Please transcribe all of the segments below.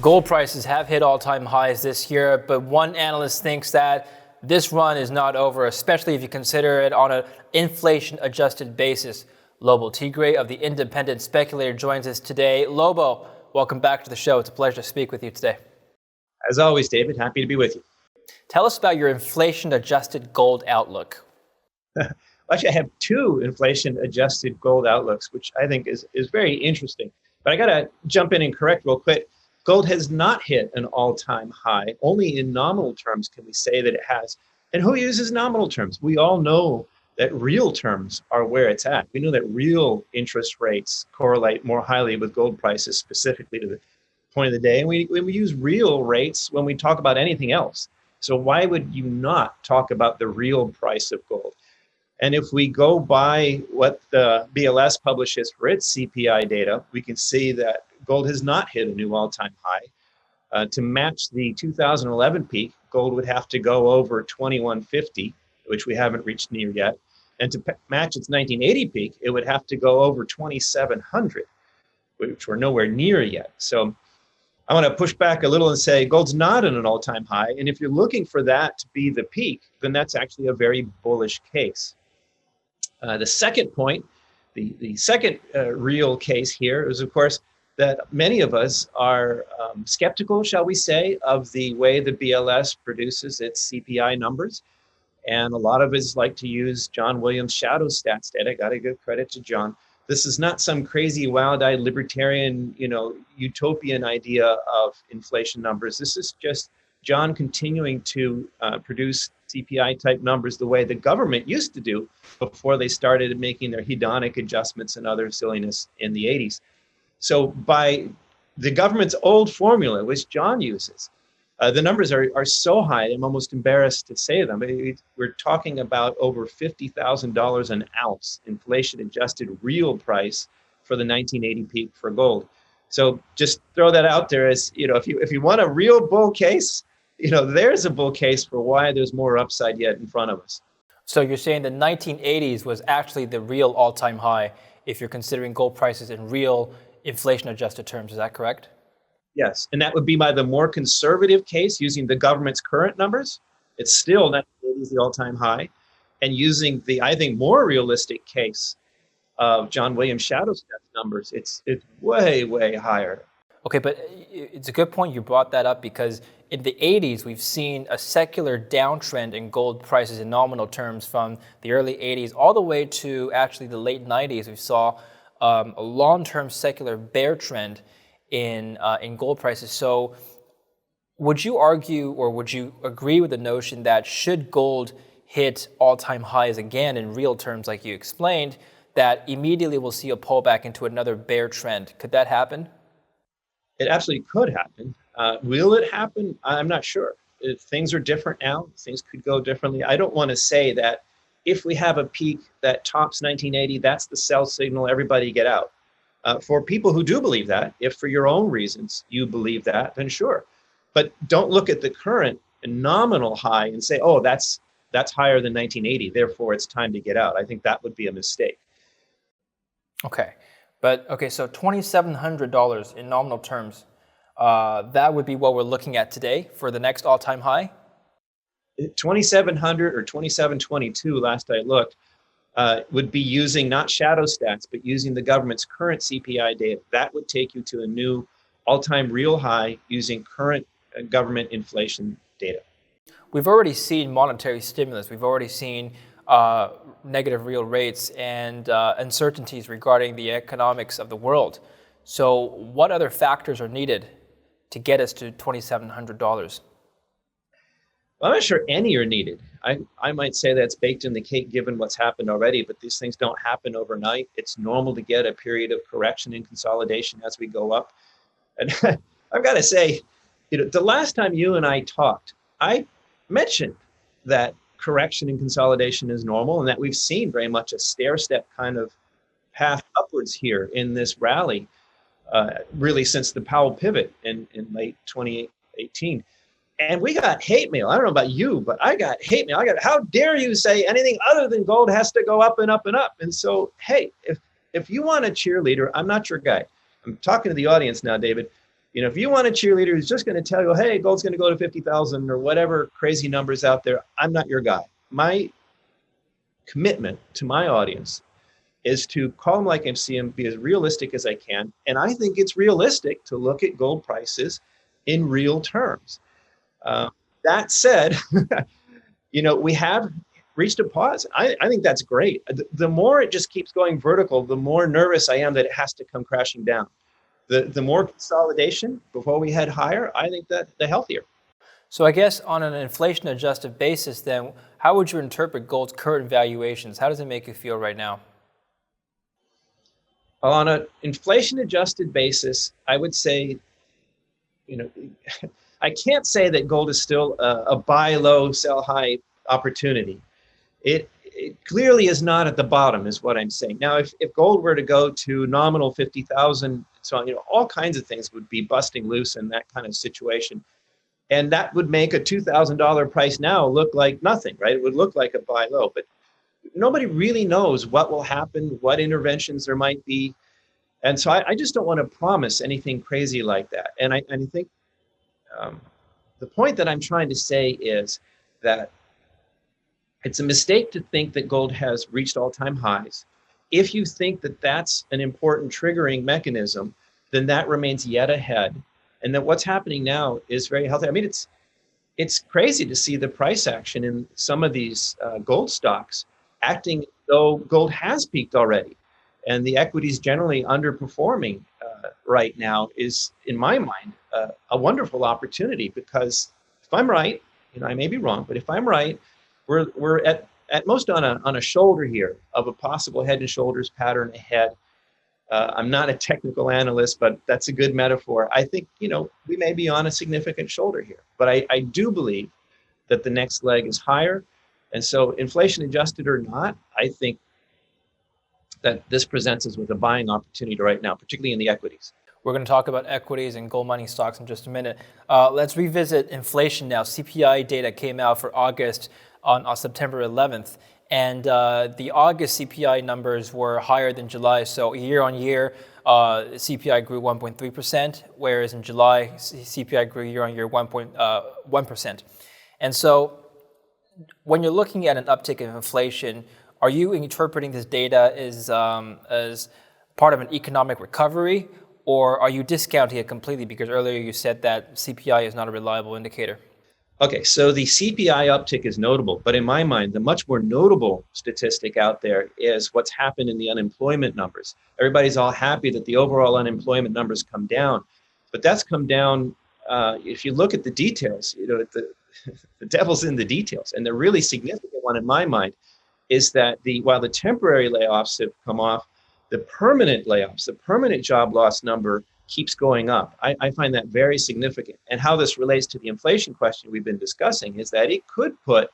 Gold prices have hit all-time highs this year, but one analyst thinks that this run is not over, especially if you consider it on an inflation-adjusted basis. Lobo Tiggre of the Independent Speculator joins us today. Lobo, welcome back to the show. It's a pleasure to speak with you today. As always, David, happy to be with you. Tell us about your inflation-adjusted gold outlook. Actually, I have two inflation-adjusted gold outlooks, which I think is very interesting. But I got to jump in and correct real quick. Gold has not hit an all-time high. Only in nominal terms can we say that it has. And who uses nominal terms? We all know that real terms are where it's at. We know that real interest rates correlate more highly with gold prices, specifically to the point of the day. And we use real rates when we talk about anything else. So why would you not talk about the real price of gold? And if we go by what the BLS publishes for its CPI data, we can see that gold has not hit a new all-time high. To match the 2011 peak, gold would have to go over 2150, which we haven't reached near yet. And to match its 1980 peak, it would have to go over 2700, which we're nowhere near yet. So I want to push back a little and say gold's not at an all-time high. And if you're looking for that to be the peak, then that's actually a very bullish case. The second point, the second real case here is, of course, that many of us are skeptical, shall we say, of the way the BLS produces its CPI numbers. And a lot of us like to use John Williams' shadow stats data. I got to give credit to John. This is not some crazy, wild-eyed libertarian, utopian idea of inflation numbers. This is just John continuing to produce CPI-type numbers the way the government used to do before they started making their hedonic adjustments and other silliness in the 80s. So by the government's old formula, which John uses, the numbers are so high, I'm almost embarrassed to say them. We're talking about over $50,000 an ounce inflation-adjusted real price for the 1980 peak for gold. So just throw that out there as, if you want a real bull case, there's a bull case for why there's more upside yet in front of us. So you're saying the 1980s was actually the real all-time high if you're considering gold prices in real inflation-adjusted terms. Is that correct? Yes, and that would be by the more conservative case using the government's current numbers. It's still 1980s the all-time high. And using the, I think, more realistic case of John Williams' shadow stats numbers, it's way, way higher. Okay, but it's a good point you brought that up, because in the 80s, we've seen a secular downtrend in gold prices in nominal terms from the early 80s all the way to actually the late 90s. We saw a long-term secular bear trend in gold prices. So would you argue, or would you agree with the notion that should gold hit all-time highs again in real terms, like you explained, that immediately we'll see a pullback into another bear trend? Could that happen? It absolutely could happen. Will it happen? I'm not sure. If things are different now, things could go differently. I don't want to say that if we have a peak that tops 1980, that's the sell signal, everybody get out. For people who do believe that, if for your own reasons you believe that, then sure. But don't look at the current nominal high and say, oh, that's higher than 1980, therefore it's time to get out. I think that would be a mistake. Okay. So $2,700 in nominal terms, that would be what we're looking at today for the next all-time high? 2,700 or 2,722 last I looked. Would be using not shadow stats, but using the government's current CPI data. That would take you to a new all-time real high using current government inflation data. We've already seen monetary stimulus. We've already seen negative real rates and uncertainties regarding the economics of the world. So what other factors are needed to get us to $2,700? Well, I'm not sure any are needed. I might say that's baked in the cake given what's happened already, but these things don't happen overnight. It's normal to get a period of correction and consolidation as we go up. And I've got to say, the last time you and I talked, I mentioned that correction and consolidation is normal and that we've seen very much a stair-step kind of path upwards here in this rally, really since the Powell pivot in late 2018. And we got hate mail. I don't know about you, but I got hate mail. How dare you say anything other than gold has to go up and up and up? And so, hey, if you want a cheerleader, I'm not your guy. I'm talking to the audience now, David. If you want a cheerleader who's just going to tell you, hey, gold's going to go to 50,000 or whatever crazy numbers out there, I'm not your guy. My commitment to my audience is to call them like I see them, be as realistic as I can. And I think it's realistic to look at gold prices in real terms. That said, we have reached a pause. I think that's great. The more it just keeps going vertical, the more nervous I am that it has to come crashing down. The more consolidation before we head higher, I think that the healthier. So I guess on an inflation-adjusted basis, then, how would you interpret gold's current valuations? How does it make you feel right now? On an inflation-adjusted basis, I would say, I can't say that gold is still a buy low, sell high opportunity. It clearly is not at the bottom, is what I'm saying. Now, if gold were to go to nominal 50,000, so on, all kinds of things would be busting loose in that kind of situation. And that would make a $2,000 price now look like nothing, right? It would look like a buy low, but nobody really knows what will happen, what interventions there might be. And so I just don't want to promise anything crazy like that. And I think the point that I'm trying to say is that it's a mistake to think that gold has reached all-time highs. If you think that that's an important triggering mechanism, then that remains yet ahead. And that what's happening now is very healthy. I mean, it's crazy to see the price action in some of these gold stocks acting though gold has peaked already. And the equities generally underperforming right now is, in my mind, a wonderful opportunity, because if I'm right, I may be wrong, but if I'm right, we're at most on a shoulder here of a possible head and shoulders pattern ahead. I'm not a technical analyst, but that's a good metaphor. I think, we may be on a significant shoulder here, but I do believe that the next leg is higher. And so inflation adjusted or not, I think that this presents us with a buying opportunity right now, particularly in the equities. We're going to talk about equities and gold mining stocks in just a minute. Let's revisit inflation now. CPI data came out for August on September 11th. And the August CPI numbers were higher than July. So year on year, CPI grew 1.3%, whereas in July, CPI grew year on year 1.1%. And so when you're looking at an uptick in inflation, are you interpreting this data as part of an economic recovery, or are you discounting it completely because earlier you said that CPI is not a reliable indicator? Okay, so the CPI uptick is notable, but in my mind, the much more notable statistic out there is what's happened in the unemployment numbers. Everybody's all happy that the overall unemployment numbers come down, but that's come down, if you look at the details, the devil's in the details. And the really significant one in my mind is that while the temporary layoffs have come off, the permanent layoffs, the permanent job loss number keeps going up. I find that very significant. And how this relates to the inflation question we've been discussing is that it could put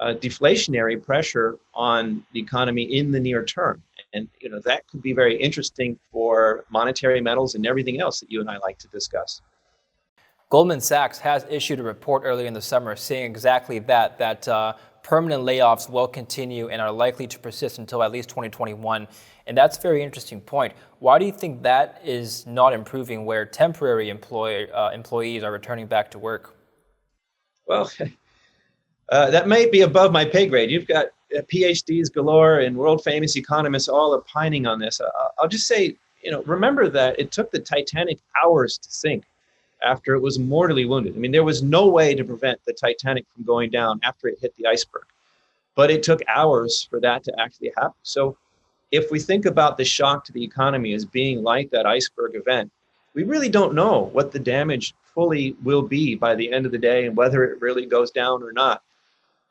deflationary pressure on the economy in the near term. And that could be very interesting for monetary metals and everything else that you and I like to discuss. Goldman Sachs has issued a report earlier in the summer saying exactly that permanent layoffs will continue and are likely to persist until at least 2021. And that's a very interesting point. Why do you think that is not improving where temporary employees are returning back to work? Well, that may be above my pay grade. You've got PhDs galore and world famous economists all opining on this. I'll just say, remember that it took the Titanic hours to sink after it was mortally wounded. I mean, there was no way to prevent the Titanic from going down after it hit the iceberg, but it took hours for that to actually happen. So if we think about the shock to the economy as being like that iceberg event, we really don't know what the damage fully will be by the end of the day and whether it really goes down or not.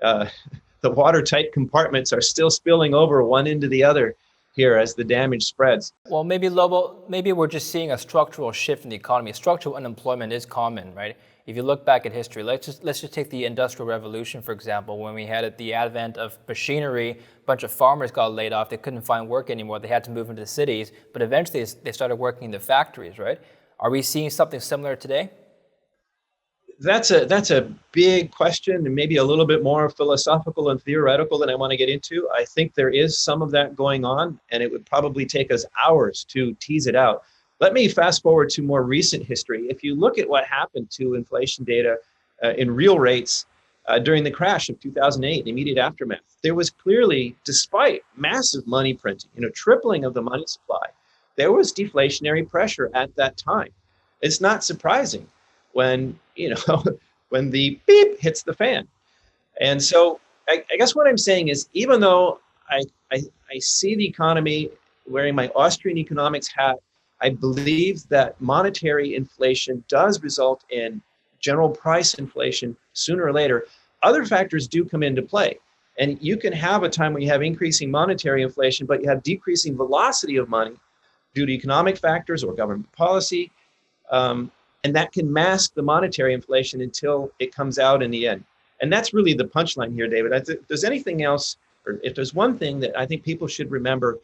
The watertight compartments are still spilling over one into the other here as the damage spreads. Well, maybe, Lobo, maybe we're just seeing a structural shift in the economy. Structural unemployment is common, right? If you look back at history, let's just take the Industrial Revolution, for example, when we had the advent of machinery, a bunch of farmers got laid off, they couldn't find work anymore, they had to move into the cities, but eventually they started working in the factories, right? Are we seeing something similar today? That's a big question, and maybe a little bit more philosophical and theoretical than I want to get into. I think there is some of that going on, and it would probably take us hours to tease it out. Let me fast forward to more recent history. If you look at what happened to inflation data in real rates during the crash of 2008, the immediate aftermath, there was clearly, despite massive money printing, tripling of the money supply, there was deflationary pressure at that time. It's not surprising when, when the beep hits the fan. And so I guess what I'm saying is, even though I see the economy wearing my Austrian economics hat, I believe that monetary inflation does result in general price inflation sooner or later. Other factors do come into play. And you can have a time when you have increasing monetary inflation, but you have decreasing velocity of money due to economic factors or government policy. And that can mask the monetary inflation until it comes out in the end. And that's really the punchline here, David. If there's anything else, or if there's one thing that I think people should remember,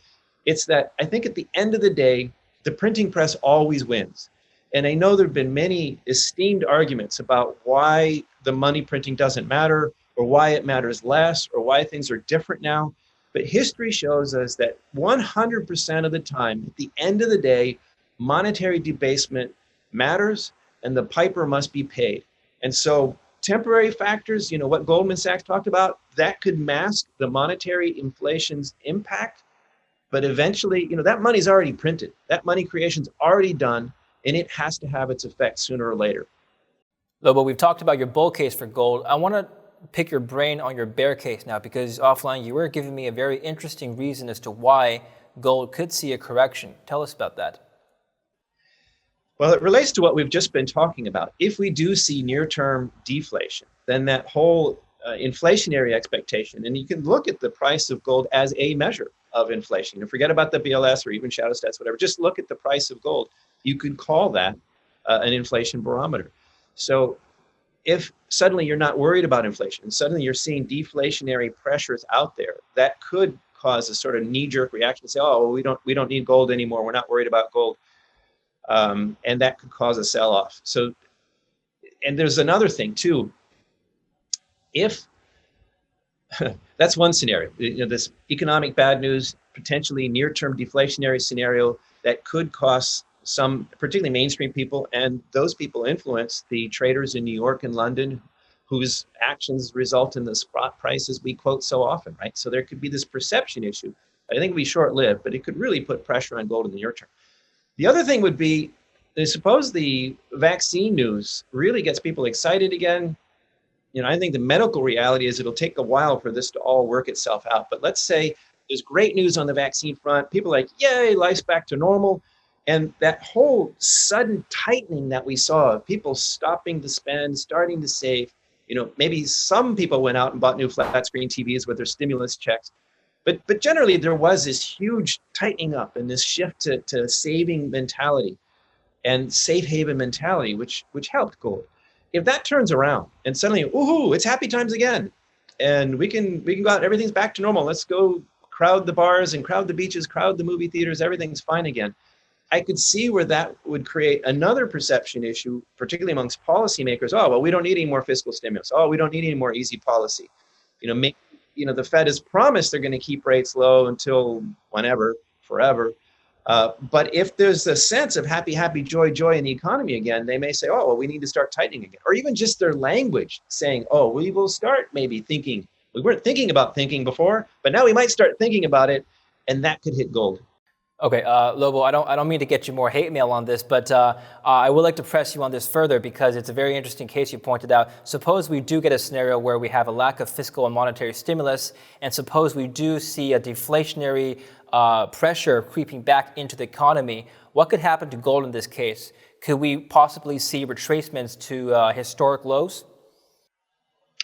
it's that I think at the end of the day, the printing press always wins. And I know there have been many esteemed arguments about why the money printing doesn't matter, or why it matters less, or why things are different now. But history shows us that 100% of the time, at the end of the day, monetary debasement matters, and the piper must be paid. And so temporary factors, what Goldman Sachs talked about, that could mask the monetary inflation's impact. But eventually, that money's already printed. That money creation's already done, and it has to have its effect sooner or later. Lobo, we've talked about your bull case for gold. I want to pick your brain on your bear case now, because offline you were giving me a very interesting reason as to why gold could see a correction. Tell us about that. Well, it relates to what we've just been talking about. If we do see near-term deflation, then that whole inflationary expectation, and you can look at the price of gold as a measure of inflation. And forget about the BLS or even shadow stats, whatever. Just look at the price of gold. You could call that an inflation barometer. So if suddenly you're not worried about inflation, and suddenly you're seeing deflationary pressures out there, that could cause a sort of knee-jerk reaction to say, oh, well, we don't need gold anymore. We're not worried about gold. And that could cause a sell-off. So, and there's another thing too. If that's one scenario, this economic bad news, potentially near-term deflationary scenario that could cost some, particularly mainstream people, and those people influence the traders in New York and London, whose actions result in the spot prices we quote so often, right? So there could be this perception issue. I think it'd be short-lived, but it could really put pressure on gold in the near term. The other thing would be, suppose the vaccine news really gets people excited again. I think the medical reality is it'll take a while for this to all work itself out. But let's say there's great news on the vaccine front. People are like, yay, life's back to normal. And that whole sudden tightening that we saw, people stopping to spend, starting to save, maybe some people went out and bought new flat screen TVs with their stimulus checks. But generally, there was this huge tightening up and this shift to saving mentality and safe haven mentality, which helped gold. If that turns around and suddenly, woohoo, it's happy times again, and we can go out, everything's back to normal. Let's go crowd the bars and crowd the beaches, crowd the movie theaters, everything's fine again. I could see where that would create another perception issue, particularly amongst policymakers. Oh, well, we don't need any more fiscal stimulus. Oh, we don't need any more easy policy. The Fed has promised they're going to keep rates low until whenever, forever. But if there's a sense of happy, joy in the economy again, they may say, oh, well, we need to start tightening again. Or even just their language saying, oh, we will start maybe thinking. We weren't thinking about thinking before, but now we might start thinking about it, and that could hit gold. Okay, Lobo, I don't mean to get you more hate mail on this, but I would like to press you on this further because it's a very interesting case you pointed out. Suppose we do get a scenario where we have a lack of fiscal and monetary stimulus, and suppose we do see a deflationary pressure creeping back into the economy. What could happen to gold in this case? Could we possibly see retracements to historic lows?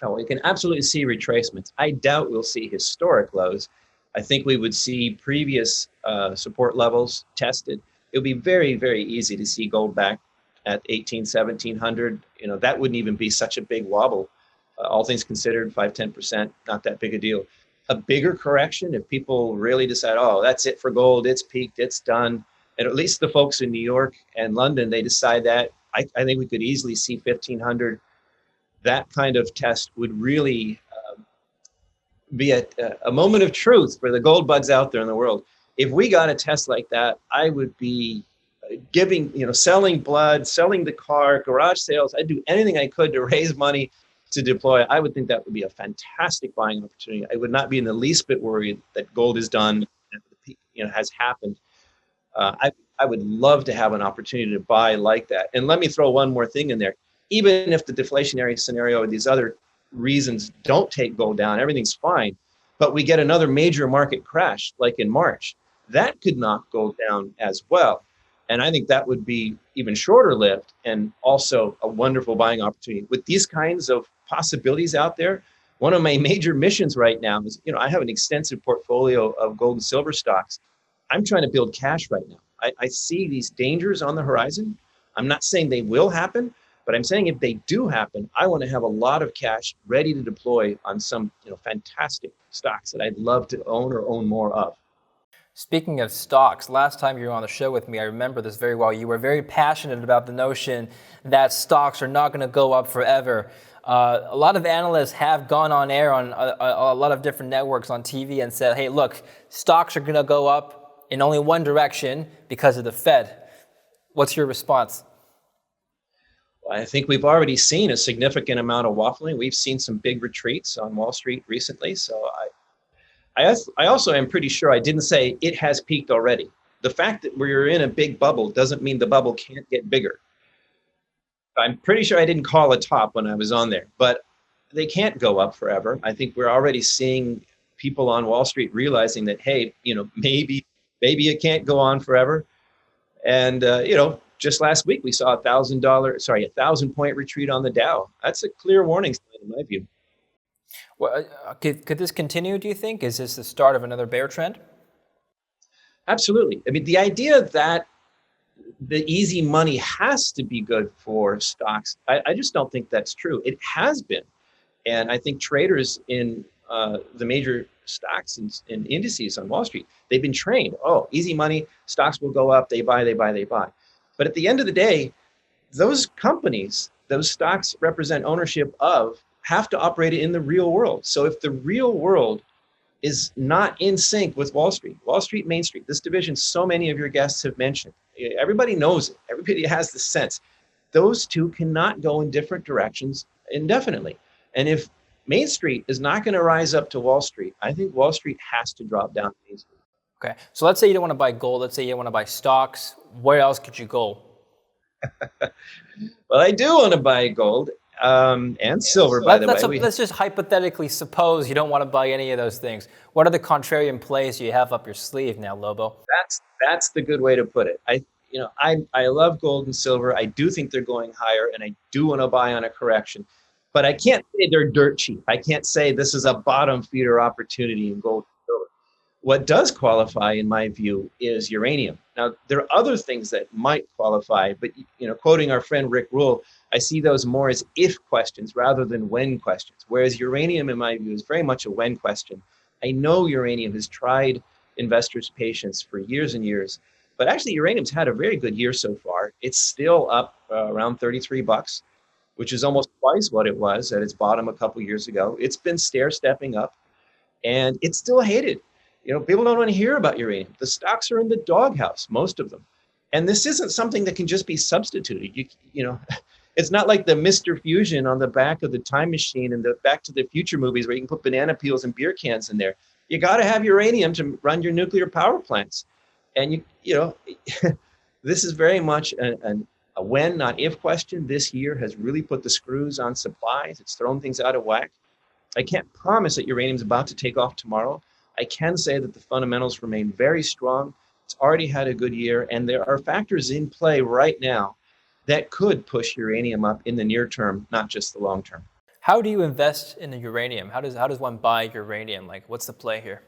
Oh, we can absolutely see retracements. I doubt we'll see historic lows. I think we would see previous support levels tested. It would be very, very easy to see gold back at 1700. That wouldn't even be such a big wobble. All things considered, 5-10%, not that big a deal. A bigger correction, if people really decide, oh, that's it for gold, it's peaked, it's done, and at least the folks in New York and London, they decide that, I think we could easily see 1500. That kind of test would really be a moment of truth for the gold bugs out there in the world. If we got a test like that, I would be giving, selling blood, selling the car, garage sales. I'd do anything I could to raise money to deploy. I would think that would be a fantastic buying opportunity. I would not be in the least bit worried that gold is done, has happened. I would love to have an opportunity to buy like that. And let me throw one more thing in there. Even if the deflationary scenario or these other reasons don't take gold down, everything's fine, but we get another major market crash like in March, that could knock gold down as well. And I think that would be even shorter lived and also a wonderful buying opportunity. With these kinds of possibilities out there, one of my major missions right now is, I have an extensive portfolio of gold and silver stocks. I'm trying to build cash right now. I see these dangers on the horizon. I'm not saying they will happen, but I'm saying if they do happen, I want to have a lot of cash ready to deploy on some fantastic stocks that I'd love to own or own more of. Speaking of stocks, last time you were on the show with me, I remember this very well. You were very passionate about the notion that stocks are not going to go up forever. A lot of analysts have gone on air on a lot of different networks on TV and said, hey, look, stocks are going to go up in only one direction because of the Fed. What's your response? I think we've already seen a significant amount of waffling. We've seen some big retreats on Wall Street recently. So I also am pretty sure I didn't say it has peaked already. The fact that we're in a big bubble doesn't mean the bubble can't get bigger. I'm pretty sure I didn't call a top when I was on there, but they can't go up forever. I think we're already seeing people on Wall Street realizing that, hey, maybe it can't go on forever. And, just last week we saw a 1,000-point retreat on the Dow. That's a clear warning sign in my view. Well, could this continue, do you think? Is this the start of another bear trend? Absolutely. I mean, the idea that the easy money has to be good for stocks, I just don't think that's true. It has been. And I think traders in the major stocks and indices on Wall Street, they've been trained. Oh, easy money, stocks will go up, they buy. But at the end of the day, those companies, those stocks represent ownership of, have to operate in the real world. So if the real world is not in sync with Wall Street, Main Street, this division, so many of your guests have mentioned, everybody knows it, everybody has the sense, those two cannot go in different directions indefinitely. And if Main Street is not going to rise up to Wall Street, I think Wall Street has to drop down to Main Street. Okay, so let's say you don't want to buy gold. Let's say you don't want to buy stocks. Where else could you go? Well, I do want to buy gold and silver, by the way. Let's just hypothetically suppose you don't want to buy any of those things. What are the contrarian plays you have up your sleeve now, Lobo? That's the good way to put it. I love gold and silver. I do think they're going higher, and I do want to buy on a correction. But I can't say they're dirt cheap. I can't say this is a bottom feeder opportunity in gold and silver. What does qualify, in my view, is uranium. Now, there are other things that might qualify, but quoting our friend Rick Rule, I see those more as if questions rather than when questions. Whereas uranium, in my view, is very much a when question. I know uranium has tried investors' patience for years and years, but actually uranium's had a very good year so far. It's still up around $33, which is almost twice what it was at its bottom a couple years ago. It's been stair-stepping up, and it's still hated. People don't want to hear about uranium. The stocks are in the doghouse, most of them. And this isn't something that can just be substituted. It's not like the Mr. Fusion on the back of the time machine and the Back to the Future movies where you can put banana peels and beer cans in there. You got to have uranium to run your nuclear power plants. And this is very much a when, not if question. This year has really put the screws on supplies. It's thrown things out of whack. I can't promise that uranium is about to take off tomorrow. I can say that the fundamentals remain very strong. It's already had a good year, and there are factors in play right now that could push uranium up in the near term, not just the long term. How do you invest in the uranium? How does one buy uranium? Like, what's the play here?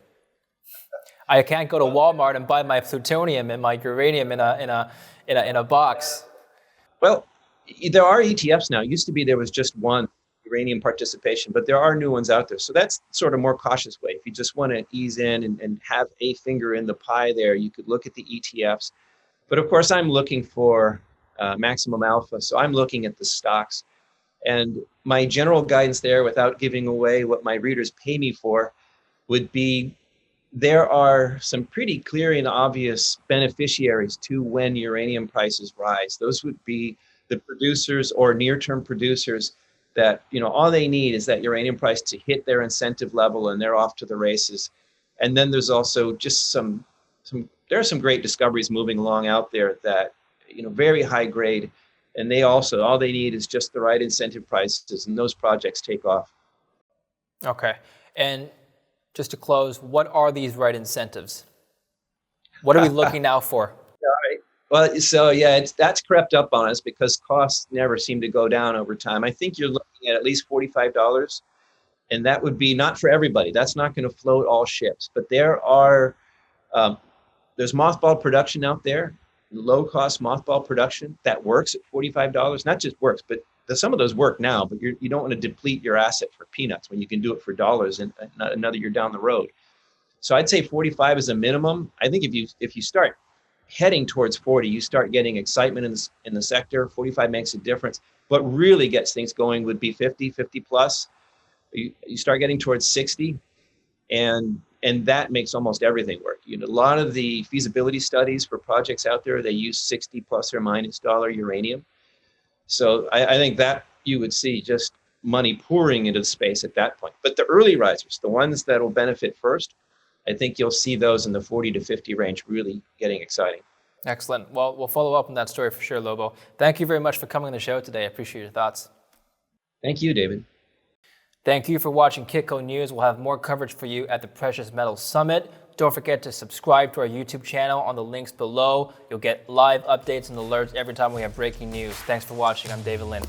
I can't go to Walmart and buy my plutonium and my uranium in a box. Well, there are ETFs now. It used to be there was just one uranium participation, but there are new ones out there. So that's sort of more cautious way. If you just want to ease in and have a finger in the pie there, you could look at the ETFs. But of course, I'm looking for maximum alpha. So I'm looking at the stocks. And my general guidance there, without giving away what my readers pay me for, would be there are some pretty clear and obvious beneficiaries to when uranium prices rise. Those would be the producers or near-term producers that, all they need is that uranium price to hit their incentive level and they're off to the races. And then there's also just there are some great discoveries moving along out there that, very high grade. And they also, all they need is just the right incentive prices, and those projects take off. Okay. And just to close, what are these right incentives? What are we looking out for? Well, so yeah, that's crept up on us because costs never seem to go down over time. I think you're looking at least $45, and that would be not for everybody. That's not going to float all ships, but there's mothball production out there, low cost mothball production that works at $45. Not just works, but some of those work now. But you don't want to deplete your asset for peanuts when you can do it for dollars and not another year down the road. So I'd say 45 is a minimum. I think if you start heading towards 40, you start getting excitement in the sector. 45 makes a difference. What really gets things going would be 50 plus. You start getting towards 60, and that makes almost everything work. A lot of the feasibility studies for projects out there, they use 60 plus or minus dollar uranium. So I think that you would see just money pouring into the space at that point. But the early risers, the ones that will benefit first, I think you'll see those in the 40 to 50 range really getting exciting. Excellent. Well, we'll follow up on that story for sure, Lobo. Thank you very much for coming on the show today. I appreciate your thoughts. Thank you, David. Thank you for watching Kitco News. We'll have more coverage for you at the Precious Metals Summit. Don't forget to subscribe to our YouTube channel on the links below. You'll get live updates and alerts every time we have breaking news. Thanks for watching. I'm David Lin.